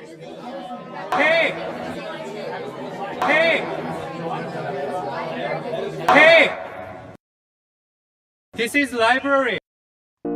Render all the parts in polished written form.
Hey! Hey! Hey! This is library. All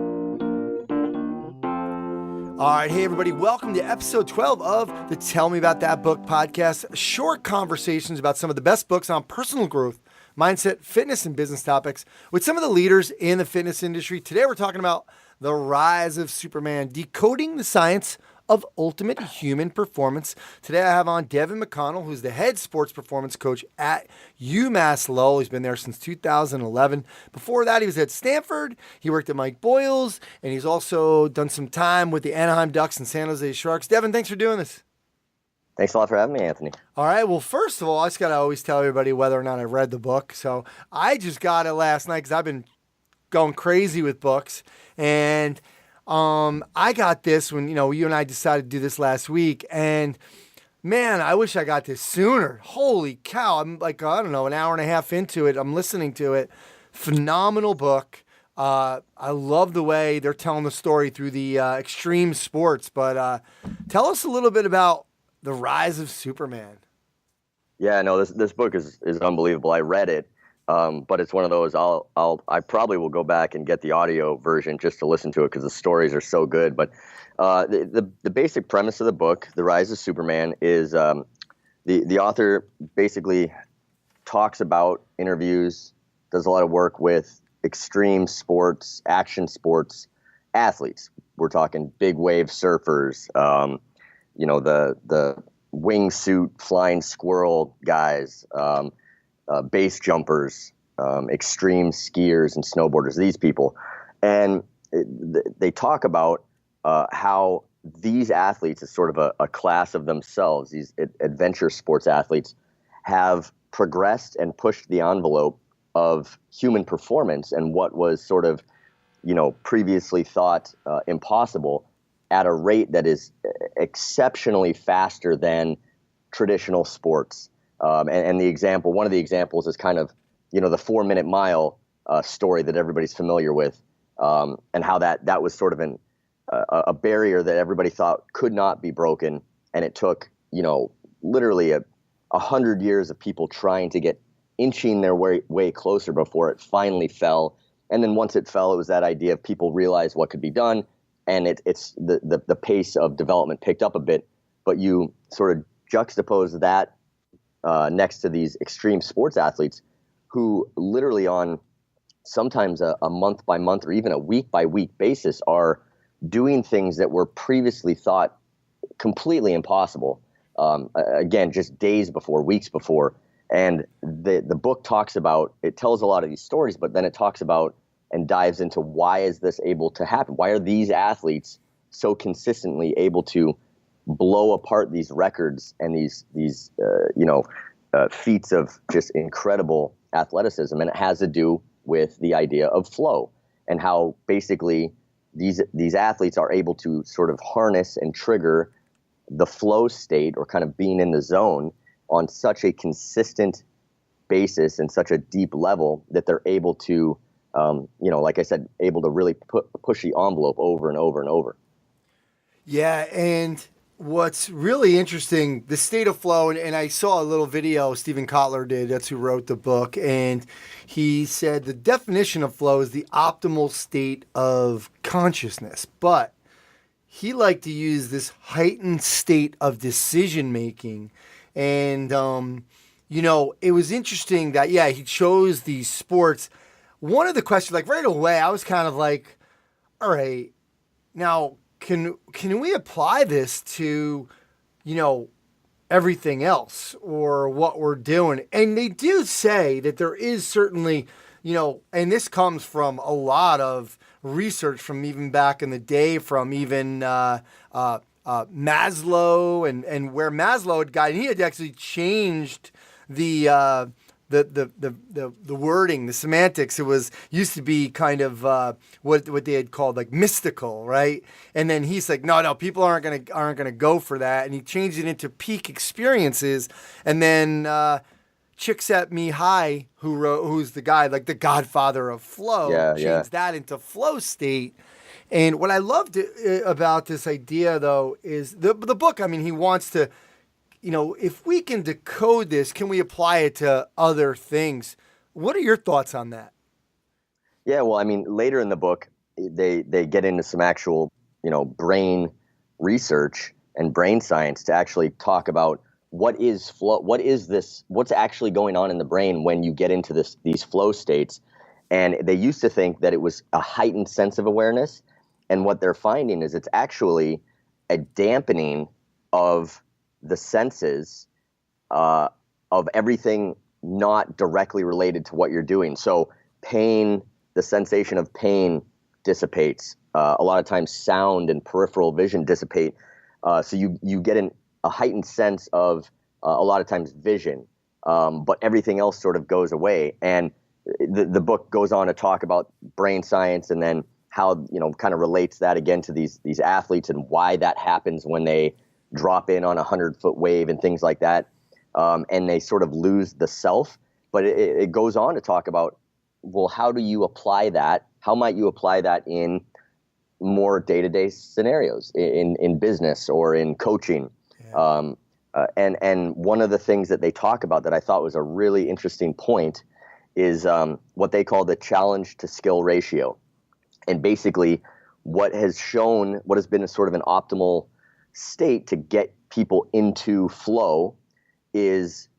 right, hey everybody, welcome to episode 12 of the Tell Me About That Book podcast. Short conversations about some of the best books on personal growth, mindset, fitness, and business topics with some of the leaders in the fitness industry. Today we're talking about The Rise of Superman, decoding the science of ultimate human performance. Today I have on Devan McConnell, who's the head sports performance coach at UMass Lowell. He's been there since 2011. Before that, he was at Stanford. He worked at Mike Boyle's, and he's also done some time with the Anaheim Ducks and San Jose Sharks. Devan, thanks for doing this. Thanks a lot for having me, Anthony. All right. Well, first of all, I just got to always tell everybody whether or not I read the book. So I just got it last night because I've been going crazy with books. And I got this when, you and I decided to do this last week. And man, I wish I got this sooner. Holy cow. I'm like, I don't know, an hour and a half into it. I'm listening to it. Phenomenal book. I love the way they're telling the story through the extreme sports. But tell us a little bit about The Rise of Superman. Yeah, no, this book is unbelievable. I read it, but it's one of those I probably will go back and get the audio version just to listen to it because the stories are so good. But the basic premise of the book, The Rise of Superman, is the author basically talks about, interviews, does a lot of work with extreme sports, action sports athletes. We're talking big wave surfers, the wingsuit flying squirrel guys, base jumpers, extreme skiers and snowboarders, these people. And they talk about how these athletes, as sort of a class of themselves, these adventure sports athletes, have progressed and pushed the envelope of human performance and what was sort of, previously thought impossible at a rate that is exceptionally faster than traditional sports. And one of the examples is kind of, the 4-minute mile story that everybody's familiar with, and how that was sort of a barrier that everybody thought could not be broken. And it took, literally 100 years of people trying to get inching their way closer before it finally fell. And then once it fell, it was that idea of people realized what could be done. And it's the pace of development picked up a bit, but you sort of juxtapose that next to these extreme sports athletes who literally on sometimes a month by month or even a week by week basis are doing things that were previously thought completely impossible. Again, just days before, weeks before. And the book it tells a lot of these stories, but then it talks about and dives into why is this able to happen? Why are these athletes so consistently able to blow apart these records and these feats of just incredible athleticism? And it has to do with the idea of flow and how basically these athletes are able to sort of harness and trigger the flow state or kind of being in the zone on such a consistent basis and such a deep level that they're able to like I said, able to really push the envelope over and over and over. Yeah, and what's really interesting, the state of flow, and I saw a little video Steven Kotler did, that's who wrote the book, and he said the definition of flow is the optimal state of consciousness, but he liked to use this heightened state of decision making. And, it was interesting that, he chose these sports. One of the questions, like right away, I was kind of like, all right, now can we apply this to, everything else or what we're doing? And they do say that there is certainly, and this comes from a lot of research from even back in the day, from even Maslow and where Maslow had gotten, he had actually changed the wording, the semantics. It used to be kind of what they had called like mystical, right? And then he's like, no, people aren't gonna go for that, and he changed it into peak experiences. And then Csikszentmihalyi, who's the guy like the godfather of flow, changed that into flow state. And what I loved about this idea, though, is the book. I mean, he wants to, if we can decode this, can we apply it to other things? What are your thoughts on that? Yeah, well, I mean, later in the book, they get into some actual, brain research and brain science to actually talk about what is flow, what is this, what's actually going on in the brain when you get into these flow states. And they used to think that it was a heightened sense of awareness, and what they're finding is it's actually a dampening of the senses of everything not directly related to what you're doing. So pain, the sensation of pain dissipates. A lot of times sound and peripheral vision dissipate. So you get a heightened sense of a lot of times vision, but everything else sort of goes away. And the book goes on to talk about brain science and then how, kind of relates that again to these athletes and why that happens when they drop in on a 100-foot wave and things like that. And they sort of lose the self. But it goes on to talk about, well, how do you apply that? How might you apply that in more day-to-day scenarios in business or in coaching? Yeah. And one of the things that they talk about that I thought was a really interesting point is what they call the challenge to skill ratio. And basically what has been a sort of an optimal state to get people into flow is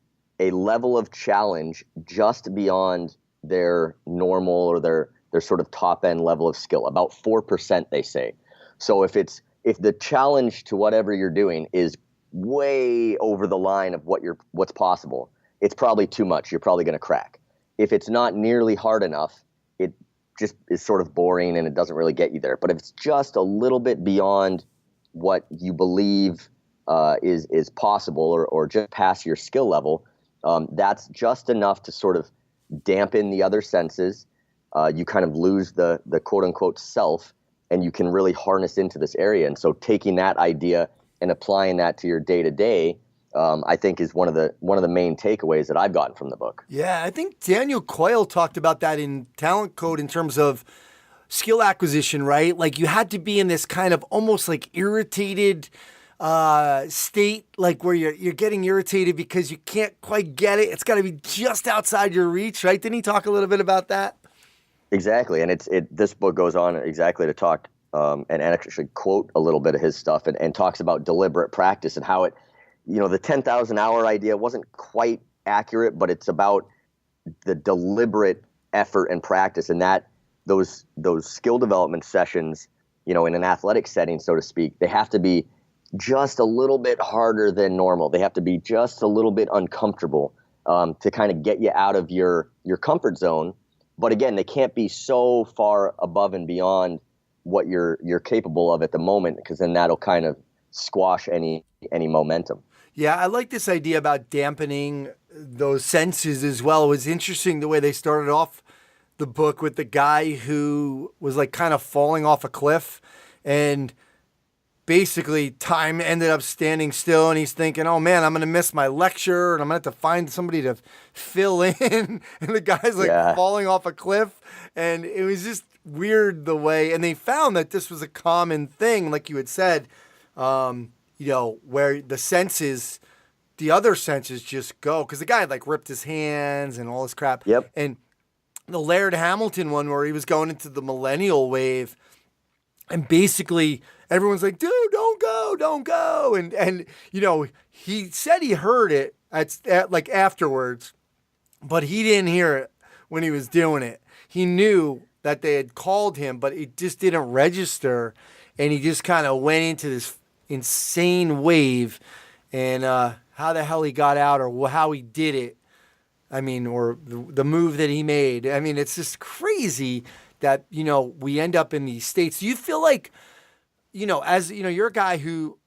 a level of challenge just beyond their normal or their sort of top end level of skill, about 4%, they say. So if the challenge to whatever you're doing is way over the line of what's possible, it's probably too much. You're probably going to crack. If it's not nearly hard enough, it just is sort of boring and it doesn't really get you there. But if it's just a little bit beyond what you believe is possible or just past your skill level, that's just enough to sort of dampen the other senses. You kind of lose the quote unquote self, and you can really harness into this area. And so taking that idea and applying that to your day to day, I think is one of the main takeaways that I've gotten from the book. Yeah, I think Daniel Coyle talked about that in Talent Code in terms of skill acquisition, right? Like you had to be in this kind of almost like irritated state, like where you're getting irritated because you can't quite get it. It's got to be just outside your reach, right? Didn't he talk a little bit about that? Exactly, and this book goes on exactly to talk and actually quote a little bit of his stuff and talks about deliberate practice and how it, the 10,000 hour idea wasn't quite accurate, but it's about the deliberate effort and practice, and that those skill development sessions, in an athletic setting, so to speak, they have to be just a little bit harder than normal. They have to be just a little bit uncomfortable to kind of get you out of your comfort zone. But again, they can't be so far above and beyond what you're capable of at the moment, because then that'll kind of squash any momentum. Yeah, I like this idea about dampening those senses as well. It was interesting the way they started off the book with the guy who was like kind of falling off a cliff, and basically time ended up standing still, and he's thinking, oh man, I'm going to miss my lecture and I'm going to have to find somebody to fill in. And the guy's like falling off a cliff, and it was just weird the way, and they found that this was a common thing, like you had said, where the other senses just go, because the guy had like ripped his hands and all this crap. Yep. And the Laird Hamilton one where he was going into the millennial wave, and basically everyone's like, dude, don't go. And he said he heard it like afterwards, but he didn't hear it when he was doing it. He knew that they had called him, but it just didn't register. And he just kind of went into this insane wave, and how the hell he got out or how he did it, I mean, or the move that he made. I mean, it's just crazy that, we end up in these states. Do you feel like, as, you're a guy who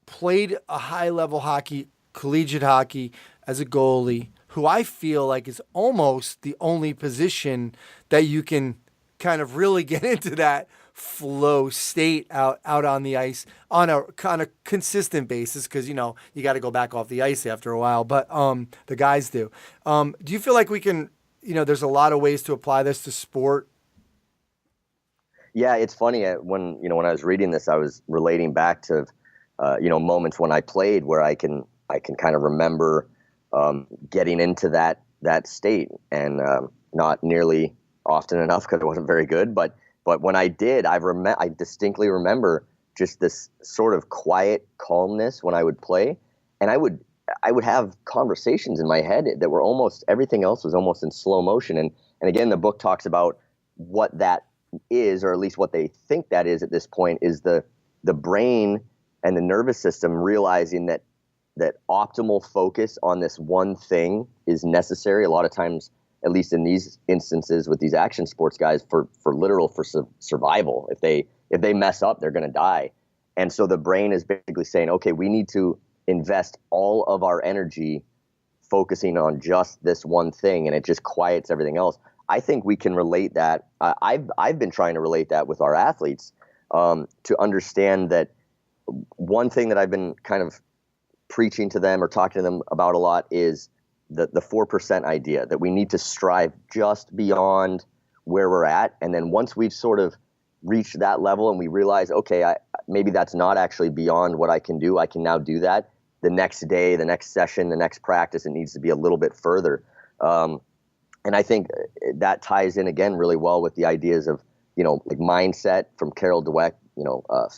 played a high-level hockey, collegiate hockey as a goalie, who I feel like is almost the only position that you can kind of really get into that flow state out on the ice on a kind of consistent basis, because you got to go back off the ice after a while, but the guys do. Do you feel like we can, there's a lot of ways to apply this to sport? Yeah, it's funny when I was reading this, I was relating back to moments when I played where I can kind of remember getting into that state, and not nearly often enough because it wasn't very good, but when I did, I distinctly remember just this sort of quiet calmness when I would play, and I would have conversations in my head that were almost, everything else was almost in slow motion, and again, the book talks about what that is, or at least what they think that is at this point, is the brain and the nervous system realizing that optimal focus on this one thing is necessary. A lot of times, at least in these instances with these action sports guys, for survival. If they mess up, they're going to die. And so the brain is basically saying, okay, we need to invest all of our energy focusing on just this one thing, and it just quiets everything else. I think we can relate that. I've been trying to relate that with our athletes, to understand that one thing that I've been kind of preaching to them or talking to them about a lot is the 4% idea, that we need to strive just beyond where we're at. And then once we've sort of reached that level and we realize, okay, maybe that's not actually beyond what I can do, I can now do that. The next day, the next session, the next practice, it needs to be a little bit further. And I think that ties in again really well with the ideas of, like mindset from Carol Dweck,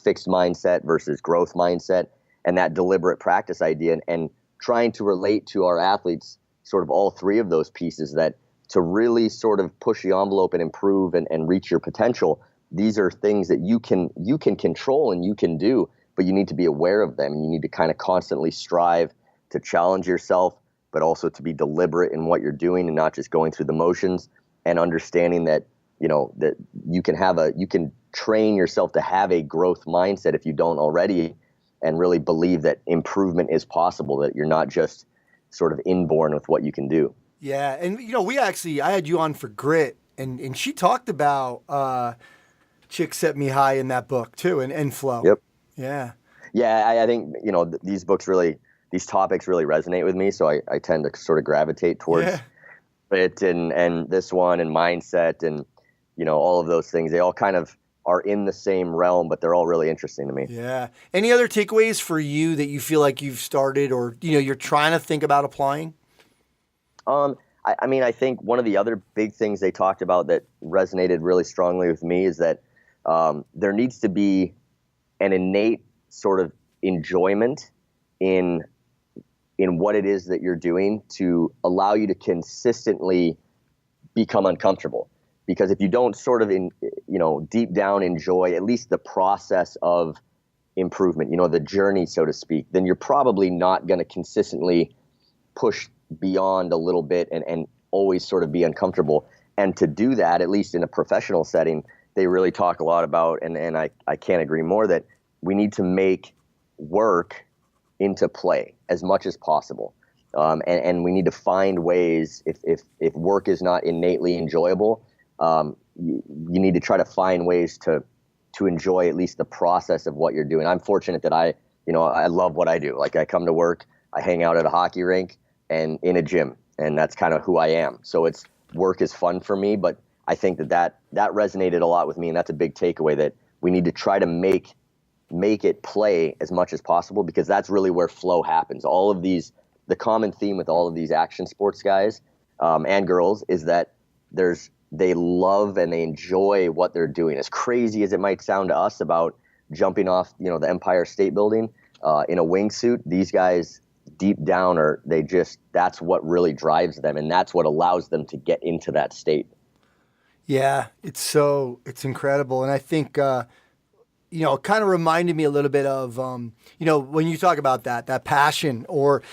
fixed mindset versus growth mindset, and that deliberate practice idea, and trying to relate to our athletes sort of all three of those pieces, that to really sort of push the envelope and improve and reach your potential, these are things that you can control and you can do, but you need to be aware of them, and you need to kind of constantly strive to challenge yourself, but also to be deliberate in what you're doing and not just going through the motions, and understanding that, that you can train yourself to have a growth mindset if you don't already, and really believe that improvement is possible, that you're not just sort of inborn with what you can do. Yeah. And, I had you on for Grit, and she talked about Chick Set Me High in that book too, and Flow. Yep. Yeah. Yeah, I think, these topics really resonate with me, so I tend to sort of gravitate towards it, and this one, and mindset, and, all of those things. They all kind of are in the same realm, but they're all really interesting to me. Yeah. Any other takeaways for you that you feel like you've started, or, you're trying to think about applying? I think one of the other big things they talked about that resonated really strongly with me is that there needs to be an innate sort of enjoyment in what it is that you're doing to allow you to consistently become uncomfortable. Because if you don't sort of deep down enjoy at least the process of improvement, the journey, so to speak, then you're probably not going to consistently push beyond a little bit and always sort of be uncomfortable. And to do that, at least in a professional setting, they really talk a lot about, and I can't agree more, that we need to make work into play as much as possible. And we need to find ways, if work is not innately enjoyable, you need to try to find ways to enjoy at least the process of what you're doing. I'm fortunate that I love what I do. Like, I come to work, I hang out at a hockey rink and in a gym, and that's kind of who I am. So work is fun for me, but I think that resonated a lot with me, and that's a big takeaway, that we need to try to make it play as much as possible, because that's really where flow happens. The common theme with all of these action sports guys and girls is that they love and they enjoy what they're doing. As crazy as it might sound to us about jumping off, the Empire State Building in a wingsuit, these guys deep down that's what really drives them, and that's what allows them to get into that state. Yeah, it's incredible. And I think, it kind of reminded me a little bit of, when you talk about that passion, or,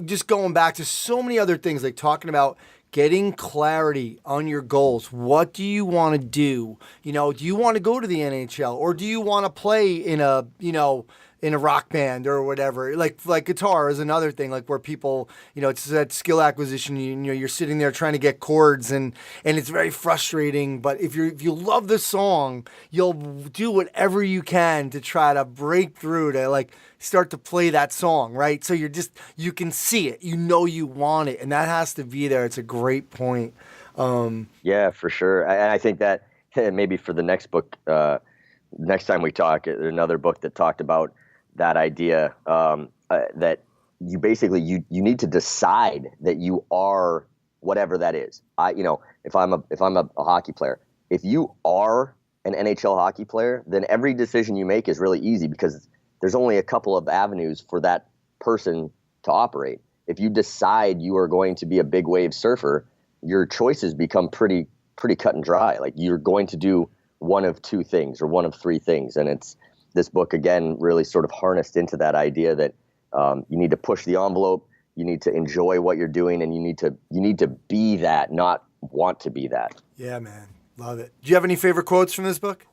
just going back to so many other things, like talking about getting clarity on your goals. What do you want to do? Do you want to go to the NHL, or do you want to play in a rock band or whatever? Like guitar is another thing, like where people, it's that skill acquisition, you're sitting there trying to get chords, and it's very frustrating. But if you love the song, you'll do whatever you can to try to break through to like start to play that song, right? So you can see it, you want it, and that has to be there. It's a great point. Yeah, for sure. And I think that maybe for the next book, next time we talk, another book that talked about that idea, that you basically, you need to decide that you are whatever that is. If I'm a hockey player, if you are an NHL hockey player, then every decision you make is really easy because there's only a couple of avenues for that person to operate. If you decide you are going to be a big wave surfer, your choices become pretty cut and dry. Like, you're going to do one of two things or one of three things. And it's this book, again, really sort of harnessed into that idea that you need to push the envelope, you need to enjoy what you're doing, and you need to be that, not want to be that. Yeah, man. Love it. Do you have any favorite quotes from this book?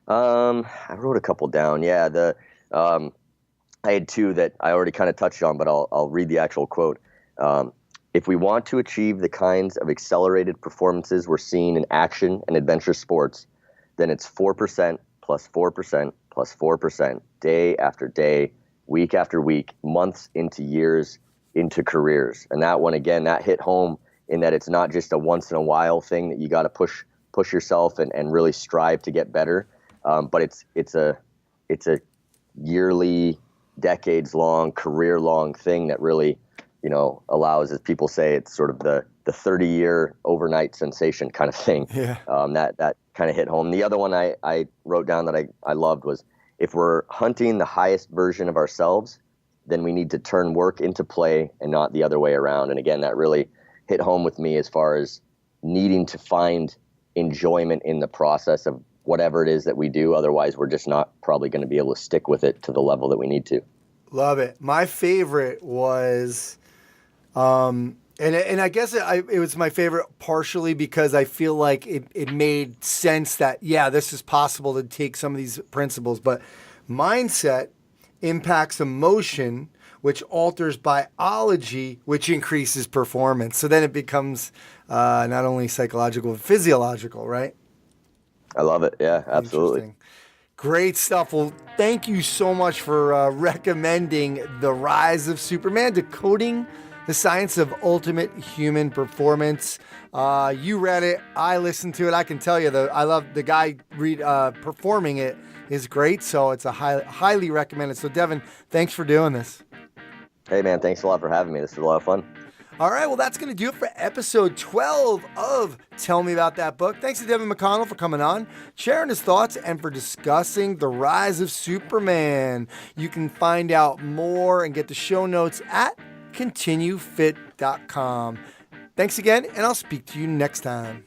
I wrote a couple down. Yeah, I had two that I already kind of touched on, but I'll read the actual quote. If we want to achieve the kinds of accelerated performances we're seeing in action and adventure sports, then it's 4% plus 4% plus 4%, day after day, week after week, months into years, into careers. And that one, again, that hit home in that it's not just a once in a while thing that you got to push yourself and really strive to get better. But it's a yearly, decades long, career long thing that really, allows, as people say, it's sort of the 30-year overnight sensation kind of thing. Yeah. That kind of hit home. The other one I wrote down that I loved was, if we're hunting the highest version of ourselves, then we need to turn work into play and not the other way around. And again, that really hit home with me as far as needing to find enjoyment in the process of whatever it is that we do. Otherwise, we're just not probably going to be able to stick with it to the level that we need to. Love it. My favorite was, and I guess it was my favorite partially because I feel like it made sense that, yeah, this is possible to take some of these principles, but mindset impacts emotion, which alters biology, which increases performance. So then it becomes not only psychological, but physiological, right? I love it. Yeah, absolutely. Great stuff. Well, thank you so much for recommending The Rise of Superman, Decoding the Science of Ultimate Human Performance. You read it. I listened to it. I can tell you, I love the guy performing it is great. So it's a highly recommended. So Devan, thanks for doing this. Hey, man, thanks a lot for having me. This was a lot of fun. All right, well, that's going to do it for episode 12 of Tell Me About That Book. Thanks to Devan McConnell for coming on, sharing his thoughts, and for discussing The Rise of Superman. You can find out more and get the show notes at continuefit.com. Thanks again, and I'll speak to you next time.